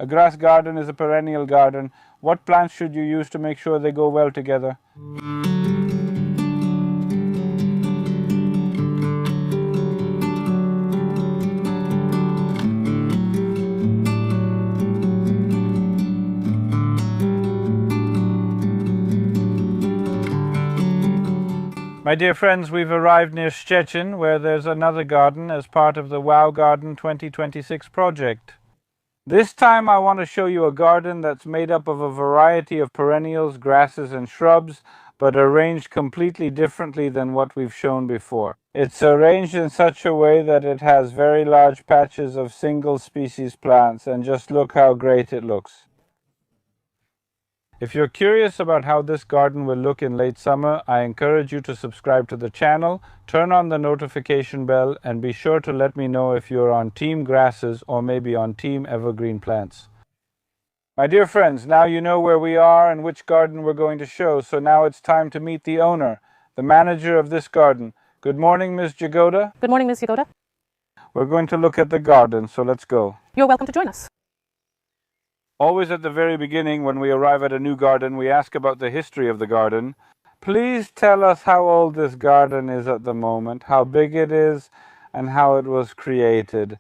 A grass garden is a perennial garden. What plants should you use to make sure they go well together? My dear friends, we've arrived near Szczecin, where there's another garden as part of the Wow Garden 2026 project. This time I want to show you a garden that's made up of a variety of perennials, grasses and shrubs, but arranged completely differently than what we've shown before. It's arranged in such a way that it has very large patches of single species plants, and just look how great it looks. If you're curious about how this garden will look in late summer, I encourage you to subscribe to the channel, turn on the notification bell, and be sure to let me know if you're on Team Grasses or maybe on Team Evergreen Plants. My dear friends, now you know where we are and which garden we're going to show, so now it's time to meet the owner, the manager of this garden. Good morning, Ms. Jagoda. Good morning, Ms. Jagoda. We're going to look at the garden, so let's go. You're welcome to join us. Always at the very beginning, when we arrive at a new garden, we ask about the history of the garden. Please tell us how old this garden is at the moment, how big it is, and how it was created.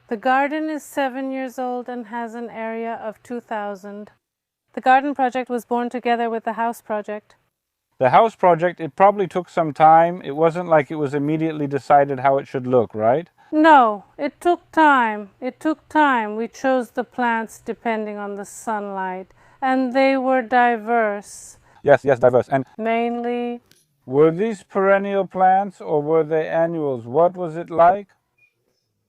The garden is 7 years old and has an area of 2,000. The garden project was born together with the house project. The house project, it probably took some time. It wasn't like it was immediately decided how it should look, right? No, it took time. It took time. We chose the plants depending on the sunlight, and they were diverse. Yes, diverse. And mainly, were these perennial plants or were they annuals? What was it like?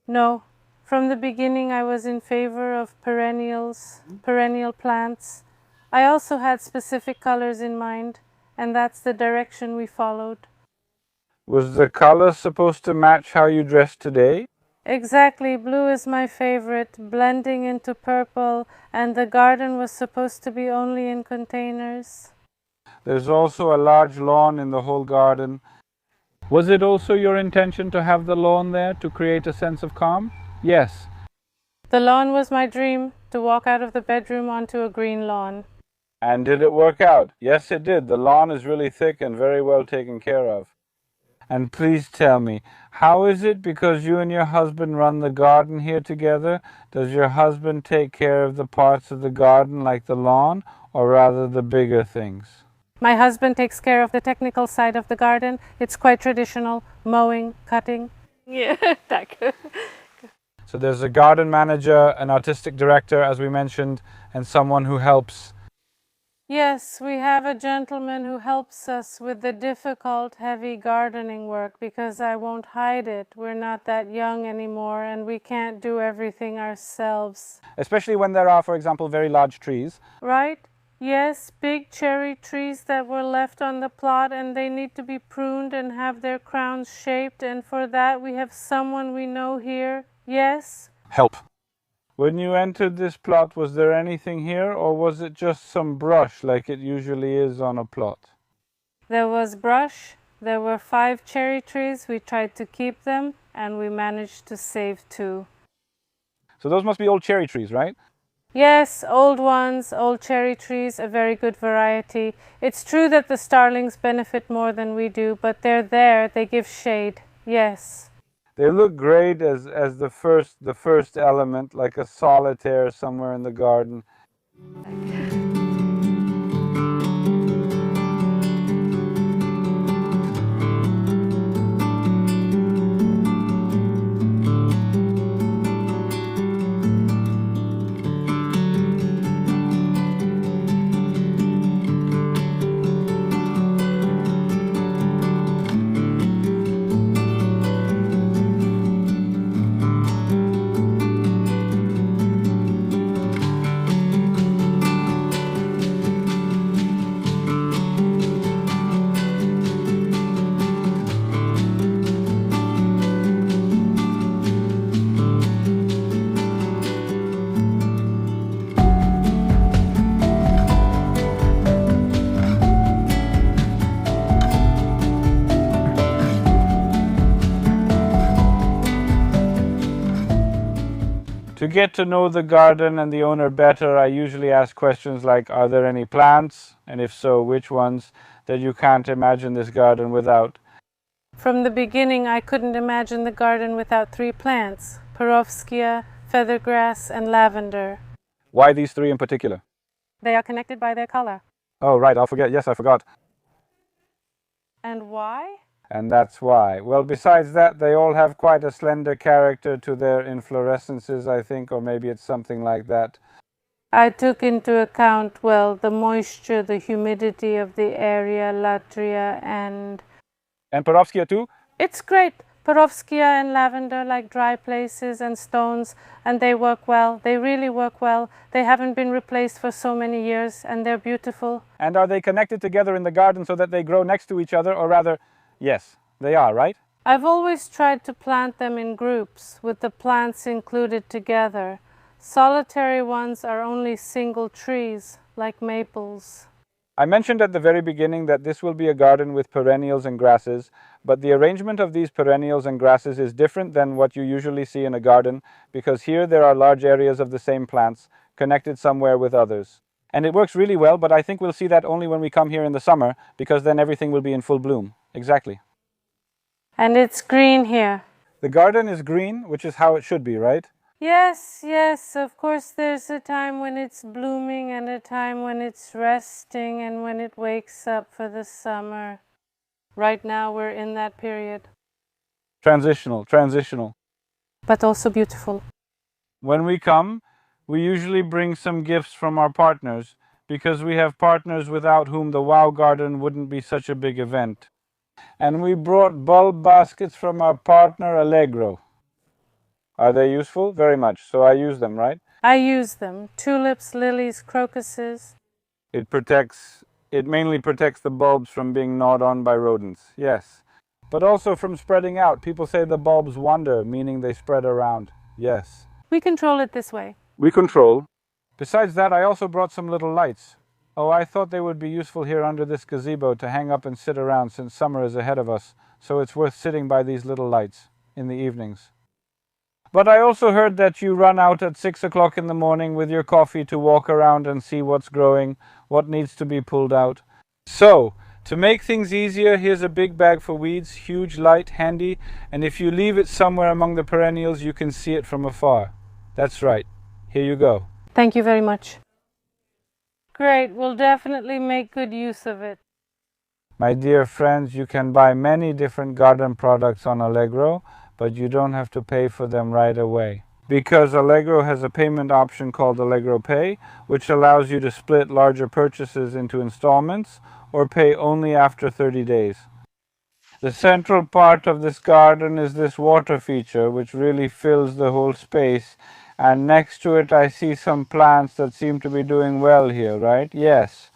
No, from the beginning I was in favor of perennial plants. I also had specific colors in mind, and that's the direction we followed. Was the color supposed to match how you dress today? Exactly. Blue is my favorite, blending into purple, and the garden was supposed to be only in containers. There's also a large lawn in the whole garden. Was it also your intention to have the lawn there to create a sense of calm? Yes. The lawn was my dream, to walk out of the bedroom onto a green lawn. And did it work out? Yes, it did. The lawn is really thick and very well taken care of. And please tell me, how is it because you and your husband run the garden here together? Does your husband take care of the parts of the garden like the lawn, or rather the bigger things? My husband takes care of the technical side of the garden. It's quite traditional, mowing, cutting. Yeah, tack. So there's a garden manager, an artistic director, as we mentioned, and someone who helps. Yes, we have a gentleman who helps us with the difficult, heavy gardening work, because I won't hide it. We're not that young anymore and we can't do everything ourselves. Especially when there are, for example, very large trees. Right? Yes, big cherry trees that were left on the plot, and they need to be pruned and have their crowns shaped, and for that we have someone we know here. Yes? Help. When you entered this plot, was there anything here, or was it just some brush like it usually is on a plot? There was brush. There were 5 cherry trees. We tried to keep them, and we managed to save 2. So those must be old cherry trees, right? Yes, old ones, old cherry trees, a very good variety. It's true that the starlings benefit more than we do, but they're there. They give shade. Yes. They look great as the first element, like a solitaire somewhere in the garden. To get to know the garden and the owner better, I usually ask questions like, are there any plants? And if so, which ones that you can't imagine this garden without? From the beginning, I couldn't imagine the garden without 3 plants: Perovskia, feathergrass, and lavender. Why these 3 in particular? They are connected by their color. Oh, right, I'll forget. Yes, I forgot. And why? And that's why. Well, besides that, they all have quite a slender character to their inflorescences, I think, or maybe it's something like that. I took into account, well, the moisture, the humidity of the area, latria, and... And Perovskia too? It's great. Perovskia and lavender like dry places and stones, and they work well. They really work well. They haven't been replaced for so many years, and they're beautiful. And are they connected together in the garden so that they grow next to each other, or rather, yes, they are, right? I've always tried to plant them in groups, with the plants included together. Solitary ones are only single trees, like maples. I mentioned at the very beginning that this will be a garden with perennials and grasses, but the arrangement of these perennials and grasses is different than what you usually see in a garden, because here there are large areas of the same plants, connected somewhere with others. And it works really well, but I think we'll see that only when we come here in the summer, because then everything will be in full bloom. Exactly. And it's green here. The garden is green, which is how it should be, right? Yes, yes, of course there's a time when it's blooming and a time when it's resting and when it wakes up for the summer. Right now we're in that period. Transitional. But also beautiful. When we come, we usually bring some gifts from our partners, because we have partners without whom the Wow Garden wouldn't be such a big event. And we brought bulb baskets from our partner Allegro. Are they useful? Very much. So I use them, right? I use them. Tulips, lilies, crocuses. It mainly protects the bulbs from being gnawed on by rodents, yes. But also from spreading out. People say the bulbs wander, meaning they spread around. Yes. We control it this way. We control. Besides that, I also brought some little lights. Oh, I thought they would be useful here under this gazebo to hang up and sit around since summer is ahead of us, so it's worth sitting by these little lights in the evenings. But I also heard that you run out at 6 o'clock in the morning with your coffee to walk around and see what's growing, what needs to be pulled out. So, to make things easier, here's a big bag for weeds, huge, light, handy, and if you leave it somewhere among the perennials, you can see it from afar. That's right. Here you go. Thank you very much. Great, we'll definitely make good use of it. My dear friends, you can buy many different garden products on Allegro, but you don't have to pay for them right away. Because Allegro has a payment option called Allegro Pay, which allows you to split larger purchases into installments or pay only after 30 days. The central part of this garden is this water feature, which really fills the whole space. And next to it, I see some plants that seem to be doing well here, right? Yes.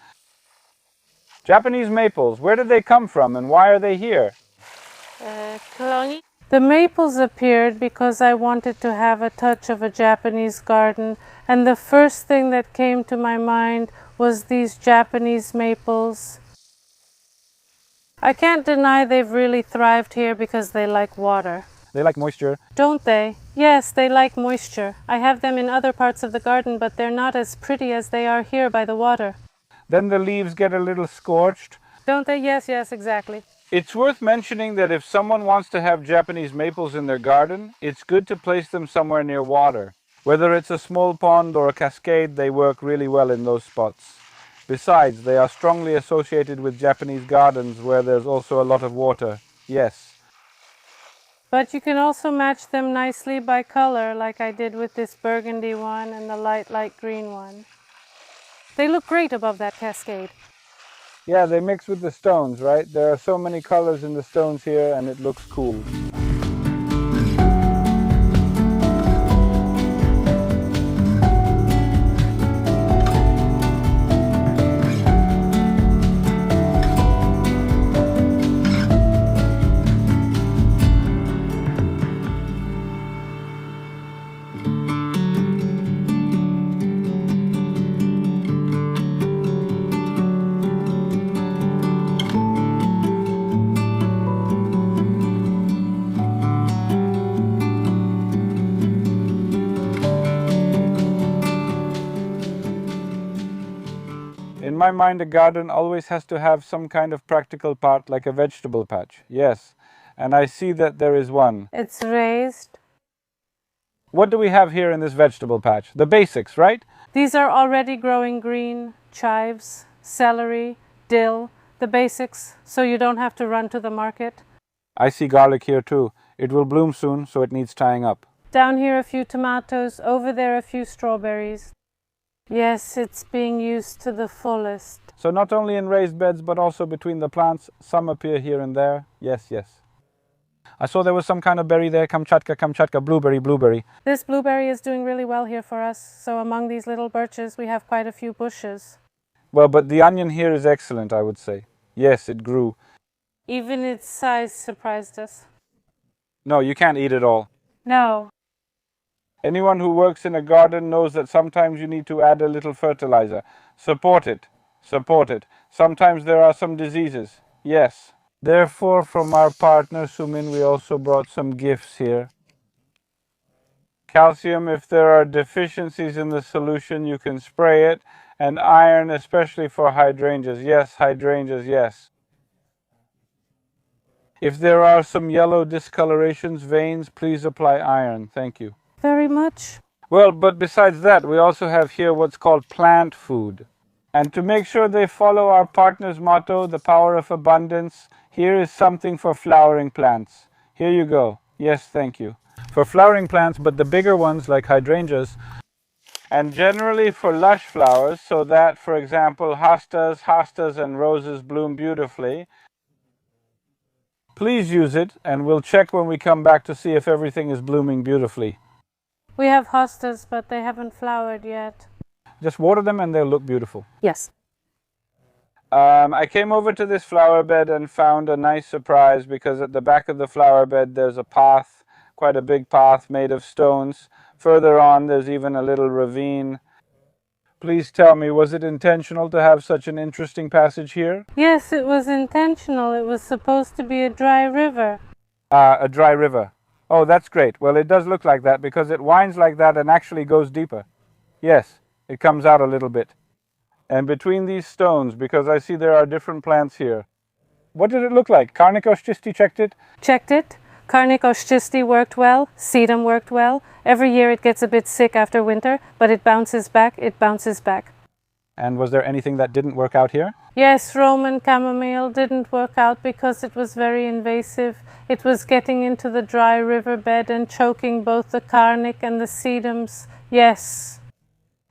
Japanese maples, where did they come from and why are they here? The maples appeared because I wanted to have a touch of a Japanese garden, and the first thing that came to my mind was these Japanese maples. I can't deny they've really thrived here because they like water. They like moisture. Don't they? Yes, they like moisture. I have them in other parts of the garden, but they're not as pretty as they are here by the water. Then the leaves get a little scorched. Don't they? Yes, yes, exactly. It's worth mentioning that if someone wants to have Japanese maples in their garden, it's good to place them somewhere near water. Whether it's a small pond or a cascade, they work really well in those spots. Besides, they are strongly associated with Japanese gardens where there's also a lot of water. Yes. But you can also match them nicely by color, like I did with this burgundy one and the light green one. They look great above that cascade. Yeah, they mix with the stones, right? There are so many colors in the stones here and it looks cool. In my mind, a garden always has to have some kind of practical part, like a vegetable patch. Yes, and I see that there is one. It's raised. What do we have here in this vegetable patch? The basics, right? These are already growing green: chives, celery, dill, the basics, so you don't have to run to the market. I see garlic here too. It will bloom soon, so it needs tying up. Down here a few tomatoes, over there a few strawberries. Yes, it's being used to the fullest. So not only in raised beds, but also between the plants, some appear here and there. Yes, yes. I saw there was some kind of berry there, Kamchatka, blueberry. This blueberry is doing really well here for us, so among these little birches we have quite a few bushes. Well, but the onion here is excellent, I would say. Yes, it grew. Even its size surprised us. No, you can't eat it all. No. Anyone who works in a garden knows that sometimes you need to add a little fertilizer. Support it. Support it. Sometimes there are some diseases. Yes. Therefore, from our partner Sumin, we also brought some gifts here. Calcium, if there are deficiencies in the solution, you can spray it. And iron, especially for hydrangeas. Yes, hydrangeas, yes. If there are some yellow discolorations, veins, please apply iron. Thank you. Very much. Well, but besides that, we also have here what's called plant food. And to make sure they follow our partner's motto, the power of abundance, here is something for flowering plants. Here you go. Yes, thank you. For flowering plants, but the bigger ones like hydrangeas, and generally for lush flowers, so that, for example, hostas and roses bloom beautifully. Please use it, and we'll check when we come back to see if everything is blooming beautifully. We have hostas, but they haven't flowered yet. Just water them and they'll look beautiful. Yes. I came over to this flower bed and found a nice surprise, because at the back of the flower bed there's a path, quite a big path made of stones. Further on there's even a little ravine. Please tell me, was it intentional to have such an interesting passage here? Yes, it was intentional. It was supposed to be a dry river. A dry river. Oh, that's great. Well, it does look like that because it winds like that and actually goes deeper. Yes, it comes out a little bit. And between these stones, because I see there are different plants here. What did it look like? Karnikoshchisti checked it? Checked it. Karnikoshchisti worked well. Sedum worked well. Every year it gets a bit sick after winter, but it bounces back. And was there anything that didn't work out here? Yes, Roman chamomile didn't work out because it was very invasive. It was getting into the dry riverbed and choking both the karnik and the sedums. Yes.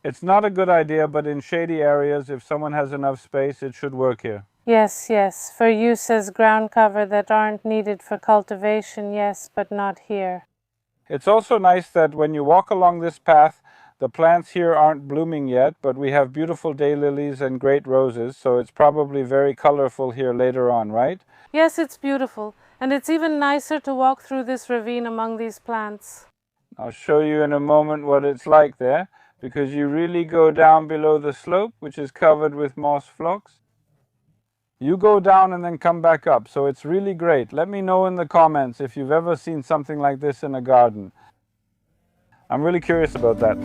It's not a good idea, but in shady areas, if someone has enough space, it should work here. Yes, for use as ground cover that aren't needed for cultivation, yes, but not here. It's also nice that when you walk along this path, the plants here aren't blooming yet, but we have beautiful daylilies and great roses, so it's probably very colorful here later on, right? Yes, it's beautiful, and it's even nicer to walk through this ravine among these plants. I'll show you in a moment what it's like there, because you really go down below the slope, which is covered with moss flocks. You go down and then come back up, so it's really great. Let me know in the comments if you've ever seen something like this in a garden. I'm really curious about that.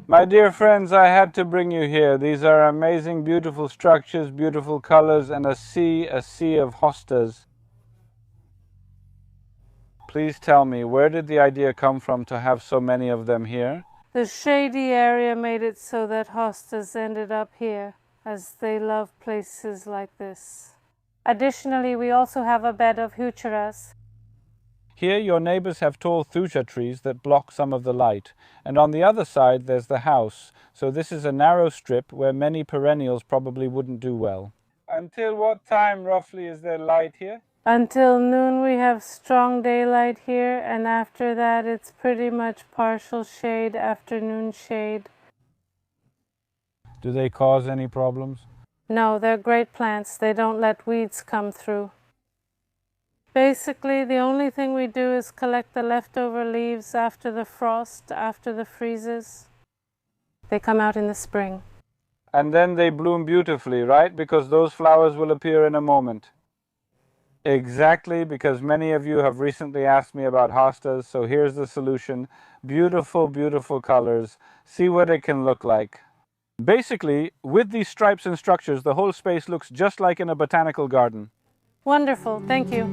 My dear friends, I had to bring you here. These are amazing, beautiful structures, beautiful colors, and a sea of hostas. Please tell me, where did the idea come from to have so many of them here? The shady area made it so that hostas ended up here, as they love places like this. Additionally, we also have a bed of heucheras. Here your neighbors have tall thuja trees that block some of the light, and on the other side there's the house, so this is a narrow strip where many perennials probably wouldn't do well. Until what time roughly is there light here? Until noon we have strong daylight here, and after that it's pretty much partial shade, afternoon shade. Do they cause any problems? No, they're great plants. They don't let weeds come through. Basically, the only thing we do is collect the leftover leaves after the frost, after the freezes. They come out in the spring. And then they bloom beautifully, right? Because those flowers will appear in a moment. Exactly, because many of you have recently asked me about hostas, so here's the solution. Beautiful, beautiful colors. See what it can look like. Basically, with these stripes and structures, the whole space looks just like in a botanical garden. Wonderful, thank you.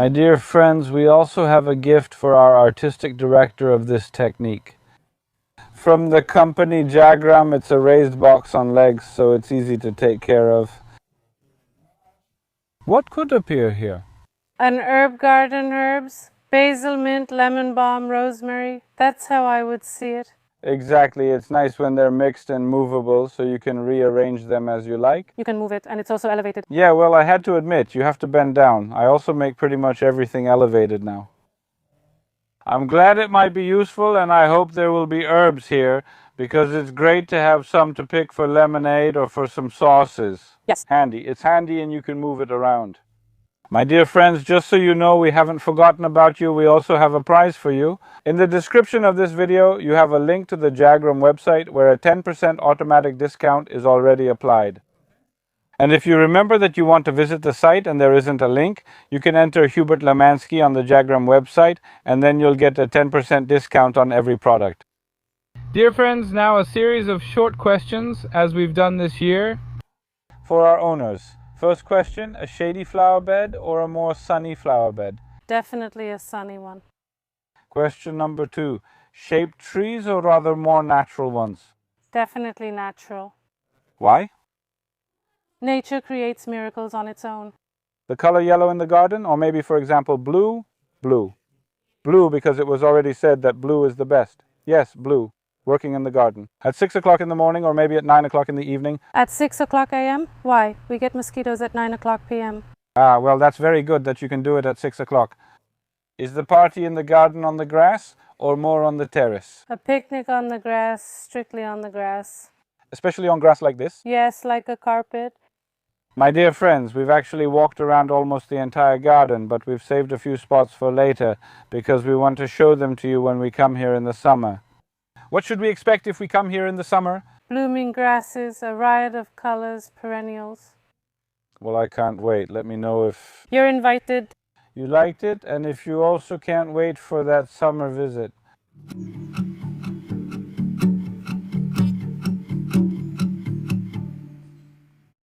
My dear friends, we also have a gift for our artistic director of this technique. From the company Jagram, it's a raised box on legs, so it's easy to take care of. What could appear here? An herb garden, herbs, basil, mint, lemon balm, rosemary. That's how I would see it. Exactly, it's nice when they're mixed and movable, so you can rearrange them as you like. You can move it, and it's also elevated. Yeah, well, I had to admit, you have to bend down. I also make pretty much everything elevated now. I'm glad it might be useful, and I hope there will be herbs here, because it's great to have some to pick for lemonade or for some sauces. Yes. Handy. It's handy and you can move it around. My dear friends, just so you know, we haven't forgotten about you. We also have a prize for you. In the description of this video, you have a link to the Jagram website where a 10% automatic discount is already applied. And if you remember that you want to visit the site and there isn't a link, you can enter Hubert Lemansky on the Jagram website, and then you'll get a 10% discount on every product. Dear friends, now a series of short questions, as we've done this year, for our owners. First question, a shady flower bed or a more sunny flower bed? Definitely a sunny one. Question number 2, shaped trees or rather more natural ones? Definitely natural. Why? Nature creates miracles on its own. The color yellow in the garden, or maybe, for example, blue? Blue. Blue because it was already said that blue is the best. Yes, blue. Working in the garden. At 6 o'clock in the morning or maybe at 9 o'clock in the evening. At 6 o'clock a.m.? Why? We get mosquitoes at 9 o'clock p.m. Ah, well, that's very good that you can do it at 6 o'clock. Is the party in the garden on the grass or more on the terrace? A picnic on the grass, strictly on the grass. Especially on grass like this? Yes, like a carpet. My dear friends, we've actually walked around almost the entire garden, but we've saved a few spots for later because we want to show them to you when we come here in the summer. What should we expect if we come here in the summer? Blooming grasses, a riot of colors, perennials. Well, I can't wait. Let me know if You're invited. you liked it and if you also can't wait for that summer visit.